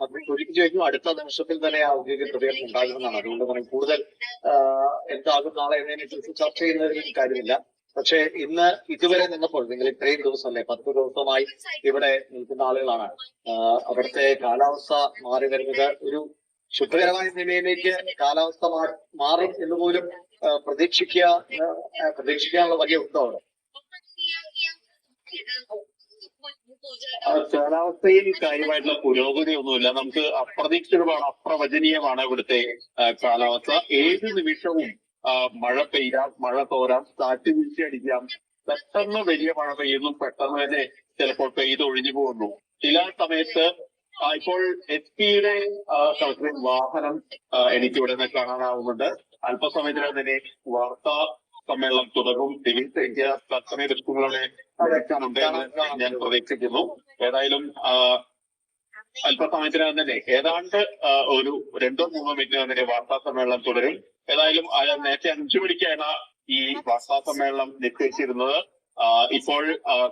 അത് സൂചിപ്പിച്ചു കഴിഞ്ഞു. അടുത്ത നിമിഷത്തിൽ തന്നെ ഔദ്യോഗിക പ്രതികരണം ഉണ്ടാകുമെന്നാണ്. അതുകൊണ്ട് പറയും കൂടുതൽ എന്താകും നാളെ എന്നതിനെ കുറിച്ച് ചർച്ച ചെയ്യുന്നതിൽ കാര്യമില്ല. പക്ഷെ ഇന്ന് ഇതുവരെ നിന്നപ്പോൾ നിങ്ങൾ ഇത്രയും ദിവസമല്ലേ, 10 ദിവസമായി ഇവിടെ നിൽക്കുന്ന ആളുകളാണ്. അവിടുത്തെ കാലാവസ്ഥ മാറി വരുന്നത് ഒരു ശുഭകരമായ നിലയിലേക്ക് കാലാവസ്ഥ മാറും എന്ന് പോലും പ്രതീക്ഷിക്കാനുള്ള വലിയ ഉത്തരവാണ്. കാലാവസ്ഥയിൽ കാര്യമായിട്ടുള്ള പുരോഗതി ഒന്നുമില്ല. നമുക്ക് അപ്രതീക്ഷിതമാണ്, അപ്രവചനീയമാണ് ഇവിടുത്തെ കാലാവസ്ഥ. ഏത് നിമിഷവും മഴ പെയ്യാം, മഴ തോരാം, കാറ്റ് വീഴ്ചയടിക്കാം. പെട്ടെന്ന് വലിയ മഴ പെയ്യുന്നു, പെട്ടെന്ന് തന്നെ ചിലപ്പോൾ പെയ്തൊഴിഞ്ഞു പോകുന്നു. ചില സമയത്ത് ഇപ്പോൾ SP-യുടെ കളക്ടറിംഗ് വാഹനം എനിക്കിവിടെ നിന്ന് കാണാനാവുന്നുണ്ട്. അല്പസമയത്തിനകം തന്നെ വാർത്താ സമ്മേളനം തുടങ്ങും. സിവിൽ ഇന്ത്യ തത്സമയ ദൃശ്യങ്ങളുടെ അയക്കാനുണ്ട് എന്ന് ഞാൻ പ്രതീക്ഷിക്കുന്നു. ഏതായാലും അല്പസമയത്തിനകം തന്നെ ഏതാണ്ട് ഒരു 2-3 മിനിറ്റിനകം തന്നെ വാർത്താ സമ്മേളനം തുടരും. ഏതായാലും നേരത്തെ 5 മണിക്കാണ് ഈ വാർത്താ സമ്മേളനം നിശ്ചയിച്ചിരുന്നത്. ഇപ്പോൾ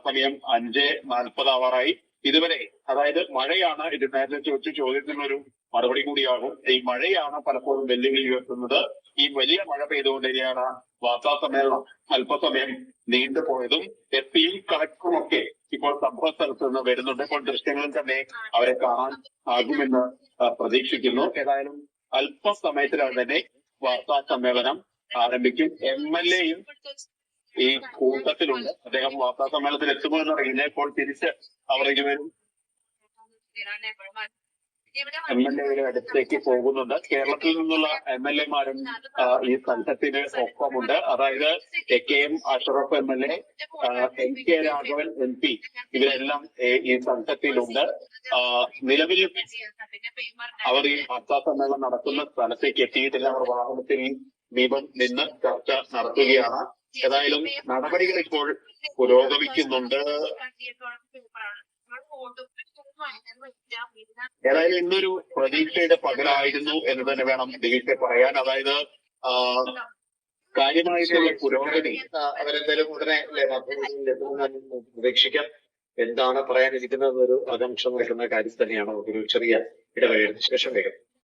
സമയം 5:40 ആവാറായി. ഇതുവരെ അതായത് മഴയാണ്, ഇത് നേരത്തെ ചോദിച്ച ചോദ്യത്തിനൊരു മറുപടി കൂടിയാകും. ഈ മഴയാണ് പലപ്പോഴും വെല്ലുവിളി ഉയർത്തുന്നത്. ഈ വലിയ മഴ പെയ്തുകൊണ്ടിരിക്കുകയാണ് വാർത്താ സമ്മേളനം അല്പസമയം നീണ്ടുപോയതും. SP-യും കളക്ടറും ഒക്കെ ഇപ്പോൾ സംഭവ സ്ഥലത്ത് നിന്ന് വരുന്നുണ്ട്. ഇപ്പോൾ ദൃശ്യങ്ങളിൽ തന്നെ അവരെ കാണാൻ ആകുമെന്ന് പ്രതീക്ഷിക്കുന്നു. ഏതായാലും അല്പസമയത്തിലാണ് തന്നെ വാർത്താ സമ്മേളനം ആരംഭിക്കും. MLA-യും ഈ കൂട്ടത്തിലുണ്ട്. അദ്ദേഹം വാർത്താ സമ്മേളനത്തിൽ എത്തുമോ എന്നറിയില്ല. ഇപ്പോൾ തിരിച്ച് അവർ ഇരുവരും MLA-യുടെ അടുത്തേക്ക് പോകുന്നുണ്ട്. കേരളത്തിൽ നിന്നുള്ള MLA-മാരും ഈ സംഘത്തിന് ഒപ്പമുണ്ട്. അതായത് KM Ashraf MLA, NK Raghavan MP ഇവരെല്ലാം ഈ സംഘത്തിലുണ്ട്. നിലവിൽ അവർ ഈ വാർത്താ സമ്മേളനം നടക്കുന്ന സ്ഥലത്തേക്ക് എത്തിയിട്ടില്ല. അവർ വാഹനത്തിൽ ദീപം നിന്ന് ചർച്ച നടത്തുകയാണ്. ഏതായാലും നടപടികൾ ഇപ്പോൾ പുരോഗമിക്കുന്നുണ്ട്. ഏതായാലും ഇന്നൊരു പ്രതീക്ഷയുടെ പകലായിരുന്നു എന്ന് തന്നെ വേണം ദിലീപെ പറയാൻ. അതായത് കാര്യമായിട്ടുള്ള പുരോഗതി അവരെന്തായാലും ഉടനെ പ്രതീക്ഷിക്കാം. എന്താണ് പറയാനിരിക്കുന്നതെന്നൊരു ആകാംക്ഷ നിൽക്കുന്ന കാര്യം തന്നെയാണ്. ഒരു ചെറിയ ഇടവേളയ്ക്ക് ശേഷം വേഗം